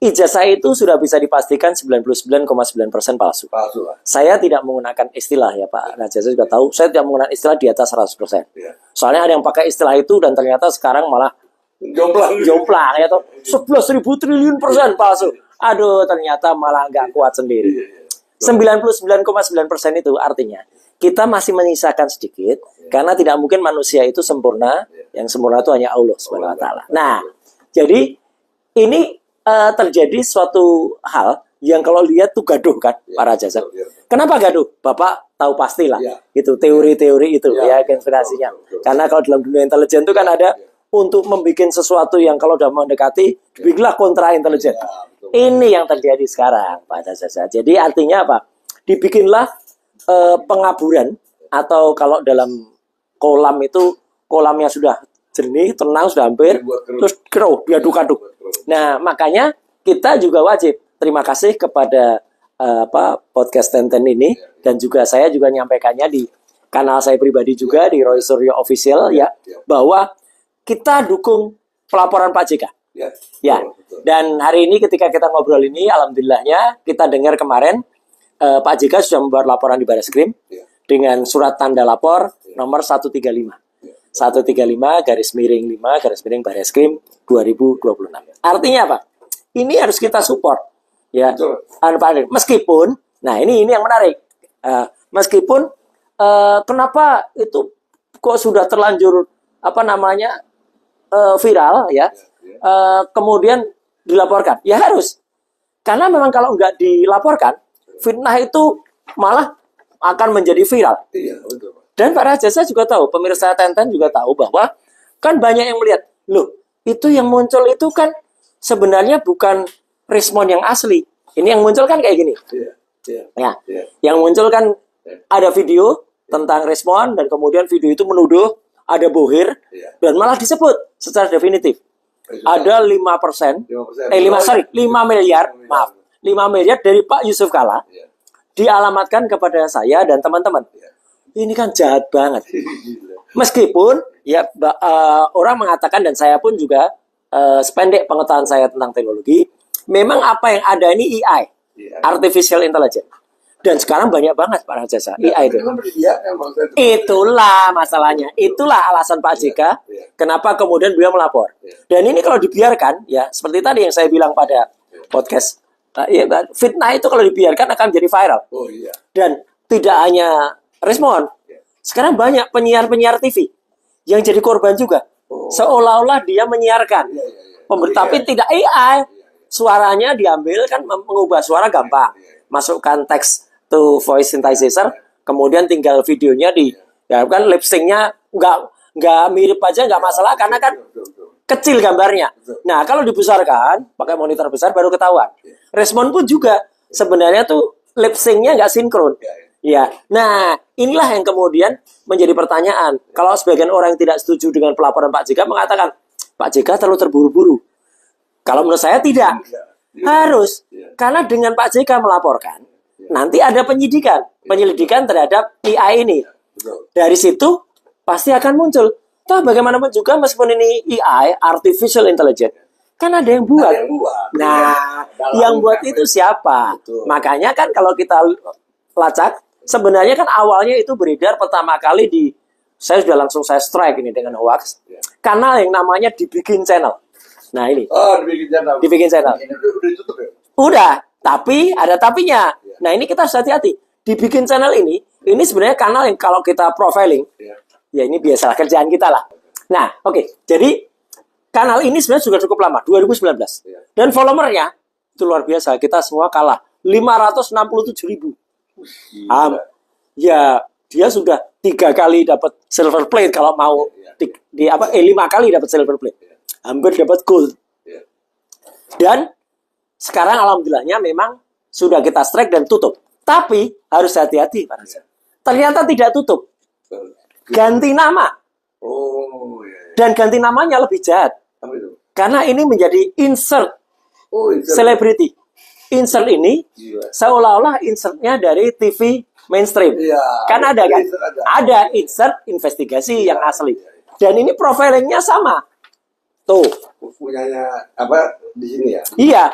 ijazah itu sudah bisa dipastikan 99,9% palsu. Palsu lah. Saya tidak menggunakan istilah ya Pak Raja, saya juga tahu. Saya tidak menggunakan istilah di atas 100%. Ya. Soalnya ada yang pakai istilah itu dan ternyata sekarang malah jomplang ya toh. 11.000 triliun persen palsu. Aduh, ternyata malah nggak kuat sendiri. 99,9% itu artinya kita masih menyisakan sedikit karena tidak mungkin manusia itu sempurna. Yang sempurna itu hanya Allah Subhanahu wa taala. Nah, jadi ini terjadi suatu hal yang kalau lihat tuh gaduh kan para jasa. Kenapa gaduh? Bapak tahu pastilah itu teori-teori itu ya konspirasinya. Karena kalau dalam dunia intelijen itu kan ada untuk membuat sesuatu yang kalau sudah mendekati dibikinlah kontra intelijen. Ini yang terjadi sekarang Pak Jasa. Jadi artinya apa? Dibikinlah pengaburan atau kalau dalam kolam itu kolamnya sudah jernih, tenang, sudah hampir, terus keruh, diaduk-aduk. Nah, makanya kita juga wajib terima kasih kepada podcast Tenten ini dan juga saya juga nyampaikannya di kanal saya pribadi juga di Roy Suryo Official ya bahwa kita dukung pelaporan Pak JK. Ya. Dan hari ini ketika kita ngobrol ini alhamdulillahnya kita dengar kemarin Pak JK sudah membuat laporan di Barreskrim dengan surat tanda lapor nomor 135. 135/5 Barreskrim 2026. Artinya apa? Ini harus kita support, ya. Meskipun, nah ini yang menarik. Meskipun kenapa itu kok sudah terlanjur viral, ya? Kemudian dilaporkan, ya harus. Karena memang kalau nggak dilaporkan, fitnah itu malah akan menjadi viral. Iya, betul. Dan Pak Raja saya juga tahu, pemirsa Tenten juga tahu bahwa kan banyak yang melihat, loh itu yang muncul itu kan sebenarnya bukan respon yang asli. Ini yang muncul kan kayak gini. Yang muncul kan ada video tentang respon dan kemudian video itu menuduh ada bohir dan malah disebut secara definitif. Ada 5%, 5 miliar, maaf, 5 miliar dari Pak Yusuf Kalla dialamatkan kepada saya dan teman-teman. Ini kan jahat banget. Meskipun ya orang mengatakan dan saya pun juga sependek pengetahuan saya tentang teknologi, memang apa yang ada ini AI, artificial intelligence. Dan sekarang banyak banget Pak Rajasa AI itu. Itulah masalahnya. Itulah alasan Pak JK kenapa kemudian beliau melapor. Dan ini kalau dibiarkan ya seperti tadi yang saya bilang pada podcast, fitnah itu kalau dibiarkan akan menjadi viral. Dan tidak hanya respon. Sekarang banyak penyiar-penyiar TV yang jadi korban juga. Seolah-olah dia menyiarkan. Tapi tidak AI. Suaranya diambil kan mengubah suara gampang. Masukkan teks to voice synthesizer, kemudian tinggal videonya kan lip sync-nya nggak mirip aja nggak masalah karena kan kecil gambarnya. Nah, kalau dibesarkan pakai monitor besar baru ketahuan. Respon pun juga sebenarnya tuh lip sync-nya nggak sinkron. Ya, nah inilah yang kemudian menjadi pertanyaan. Kalau sebagian orang yang tidak setuju dengan pelaporan Pak JK mengatakan Pak JK terlalu terburu-buru. Kalau menurut saya tidak. Harus. Karena dengan Pak JK melaporkan, nanti ada penyelidikan terhadap AI ini. Dari situ pasti akan muncul. Toh bagaimanapun juga meskipun ini AI, artificial intelligence, kan ada yang buat. Nah, yang buat itu siapa? Makanya kan kalau kita lacak, sebenarnya kan awalnya itu beredar pertama kali saya sudah langsung strike ini dengan hoax. Kanal yang namanya Dibikin Channel. Nah ini. Dibikin Channel. Udah ditutup ya? Udah, tapi ada tapinya. Nah ini kita harus hati-hati. Dibikin Channel ini sebenarnya kanal yang kalau kita profiling, ya ini biasalah kerjaan kita lah. Nah oke. Jadi kanal ini sebenarnya sudah cukup lama, 2019. Dan followernya itu luar biasa. Kita semua kalah. 567.000. Ya dia sudah 3 kali dapat silver plate kalau mau 5 kali dapat silver plate, hampir dapat gold. Dan sekarang alhamdulillahnya memang sudah kita strike dan tutup. Tapi harus hati-hati Pak Raja. Ternyata tidak tutup, ganti nama. Dan ganti namanya lebih jahat karena ini menjadi insert celebrity. Insert ini seolah-olah insertnya dari TV mainstream. Kan ada kan? Ada insert investigasi yang asli. Dan ini profilingnya sama. Tuh. Punyanya apa di sini ya? Iya.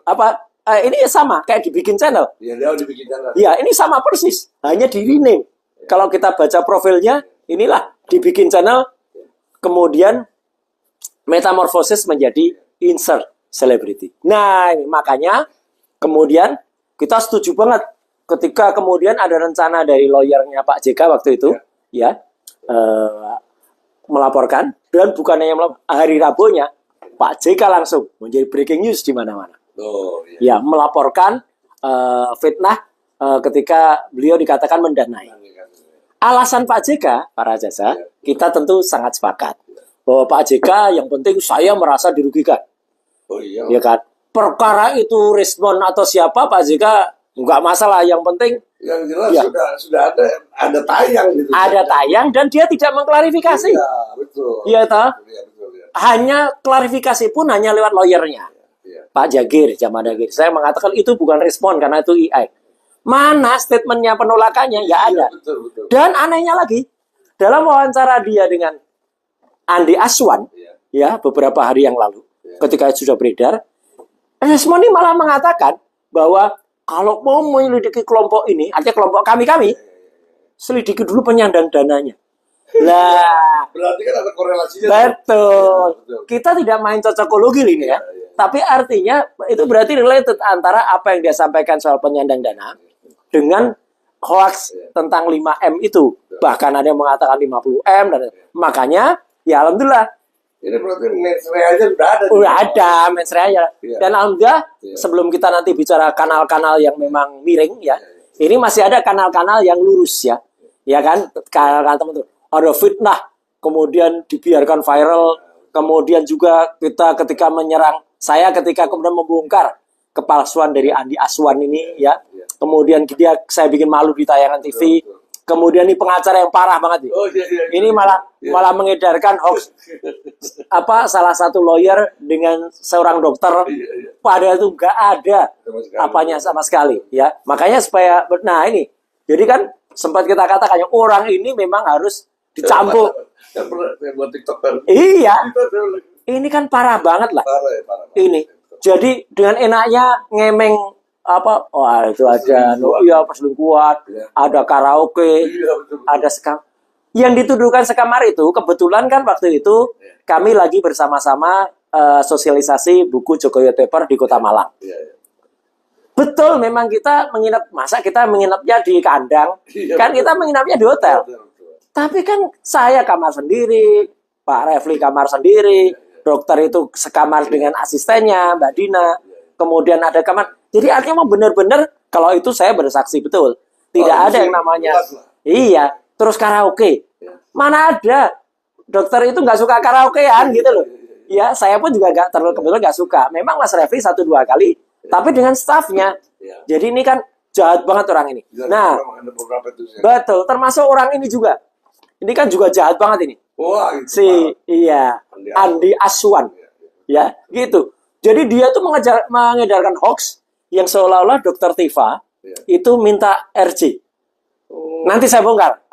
Apa ini sama kayak dibikin channel. Iya, dia dibikin channel. Iya, ini sama persis. Hanya di rename. Kalau kita baca profilnya, inilah dibikin channel, kemudian metamorfosis menjadi insert celebrity. Nah, makanya kemudian kita setuju banget ketika kemudian ada rencana dari lawyernya Pak JK waktu itu, melaporkan, dan bukan hanya hari Rabunya Pak JK langsung menjadi breaking news di mana-mana. Ya, melaporkan fitnah ketika beliau dikatakan mendanai. Alasan Pak JK, para jasa, kita tentu sangat sepakat bahwa Pak JK yang penting saya merasa dirugikan. Ya kan? Perkara itu respon atau siapa Pak JK nggak masalah, yang penting yang jelas sudah ada tayang gitu. Ada tayang dan dia tidak mengklarifikasi. Iya, betul. Iya toh? Iya, betul, ya. Hanya klarifikasi pun hanya lewat lawyernya. Pak Jagir, Jamal Jagir. Saya mengatakan itu bukan respon karena itu AI. Mana statementnya penolakannya? Ya ada. Betul, betul. Dan anehnya lagi, dalam wawancara dia dengan Andi Aswan, ya beberapa hari yang lalu, ketika sudah beredar, respon ini malah mengatakan bahwa kalau mau menyelidiki kelompok ini, artinya kelompok kami, selidiki dulu penyandang dananya. Lah, berarti kan ada korelasinya. Betul. Kita tidak main cocokologi ini ya. Tapi artinya itu berarti related antara apa yang dia sampaikan soal penyandang dana dengan hoax tentang 5M itu. Bahkan ada yang mengatakan 50M dan makanya ya alhamdulillah. Ini berarti mensreanya sudah ada. Udah ada mensreanya. Dan alhamdulillah sebelum kita nanti bicara kanal-kanal yang memang miring ya. Ini masih ada kanal-kanal yang lurus ya. Ya kan? Kanal-kanal teman-teman. Ada fitnah, kemudian dibiarkan viral, kemudian juga kita ketika menyerang saya ketika kemudian membongkar kepalsuan dari Andi Aswan ini ya. Kemudian saya bikin malu di tayangan TV. Kemudian ini pengacara yang parah banget nih. Ini malah mengedarkan hoax salah satu lawyer dengan seorang dokter, padahal itu nggak ada apanya sama sekali ya. Makanya supaya ini jadi kan sempat kita katakan orang ini memang harus dicambuk. Iya. Ini kan parah banget lah. Ini. Jadi dengan enaknya ngemeng itu ada perselingkuhan, ada karaoke, ada sekam. Yang dituduhkan sekamar itu kebetulan kan waktu itu kami lagi bersama-sama sosialisasi buku Jokowi Paper di Kota Malang. Betul, memang kita menginap, masa kita menginapnya di kandang, kan kita menginapnya di hotel. Tapi kan saya kamar sendiri, Pak Refli kamar sendiri, dokter itu sekamar dengan asistennya, Mbak Dina, kemudian ada kamar. Jadi artinya benar-benar kalau itu saya bersaksi betul. Tidak ada yang namanya. Iya, terus karaoke. Mana ada. Dokter itu nggak suka karaokean gitu loh. Ya, saya pun juga kebetulan nggak suka. Memang Mas Refli 1-2 kali, tapi dengan stafnya. Jadi ini kan jahat banget orang ini. Nah, betul. Termasuk orang ini juga. Ini kan juga jahat banget ini. Andi Aswan. Ya, gitu. Jadi dia tuh mengedarkan hoax yang seolah-olah Dokter Tifa itu minta RJ. Nanti saya bongkar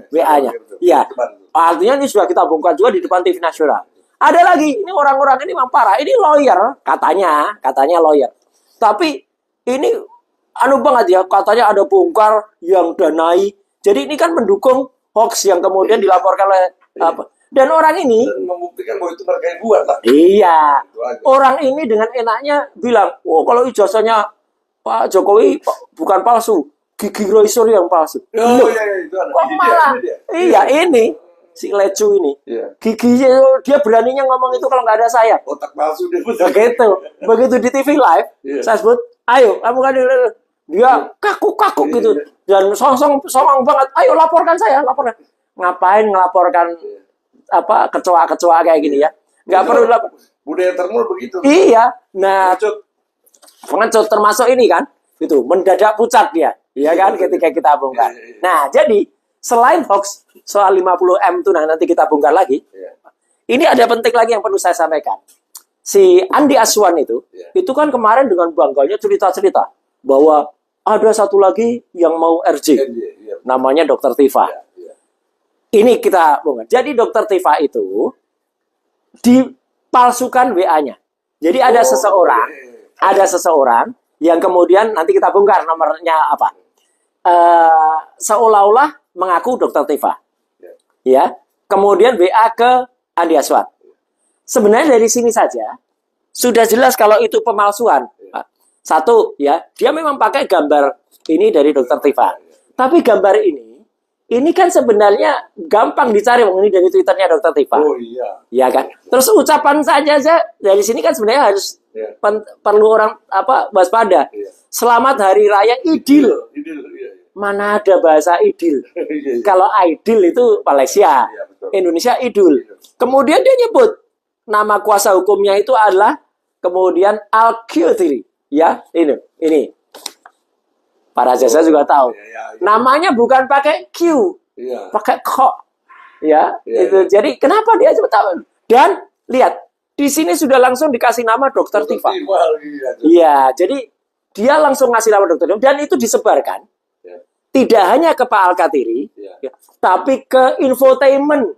WA-nya. Iya. Artinya ini sudah kita bongkar juga di depan TV nasional. Ada lagi, ini orang-orang ini memang parah. Ini lawyer, katanya lawyer. Tapi ini banget ya, katanya ada bongkar yang danai. Jadi ini kan mendukung hoax yang kemudian dilaporkan oleh Dan orang ini membuktikan bahwa itu mereka yang buat lah. Iya. Orang ini dengan enaknya bilang, kalau ijazahnya Pak Jokowi bukan palsu, Gigi Roysur yang palsu. Kok malah? Iya, ini si Lecu ini. Gigi dia beraninya ngomong itu kalau nggak ada saya. Otak palsu dia. Begitu di TV live, saya sebut, ayo kamu kan dia kaku gitu dan songong banget. Ayo laporkan saya, laporkan. Ngapain ngelaporkan kecoa-kecoa kayak gini ya? Nggak perlu lapor. Budaya termul begitu. Iya. Nah, pengecut termasuk ini kan, itu mendadak pucat dia, iya kan? Ketika kita bongkar. Nah, jadi selain hoax soal 50M itu nanti kita bongkar lagi. Ini ada penting lagi yang perlu saya sampaikan. Si Andi Aswan itu kan kemarin dengan bangganya cerita-cerita bahwa ada satu lagi yang mau RJ, namanya Dokter Tifa. Ini kita bongkar. Jadi Dokter Tifa itu dipalsukan WA-nya. Jadi ada seseorang yang kemudian nanti kita bongkar nomornya apa. Seolah-olah mengaku Dokter Tifa. Ya. Kemudian WA ke Andi Aswad. Sebenarnya dari sini saja sudah jelas kalau itu pemalsuan. Satu, ya, dia memang pakai gambar ini dari Dokter Tifa. Tapi gambar ini kan sebenarnya gampang dicari, ini dari Twitternya Dokter Tifa. Oh iya. Ya kan. Terus ucapan saja dari sini kan sebenarnya harus perlu orang waspada. Selamat Hari Raya Idul. Iya. Mana ada bahasa Idul? Kalau Idul itu Malaysia, Indonesia Idul. Kemudian dia nyebut nama kuasa hukumnya itu adalah kemudian Al-Qudri. Ya, ini. Para jasa juga tahu. Namanya bukan pakai Q, pakai K. Ya, itu. Jadi kenapa dia coba tahu? Dan lihat, di sini sudah langsung dikasih nama Dokter Tifa. Iya, jadi dia langsung ngasih nama Dokter Tifa dan itu disebarkan. Tidak hanya ke Pak Al-Katiri, tapi ke infotainment.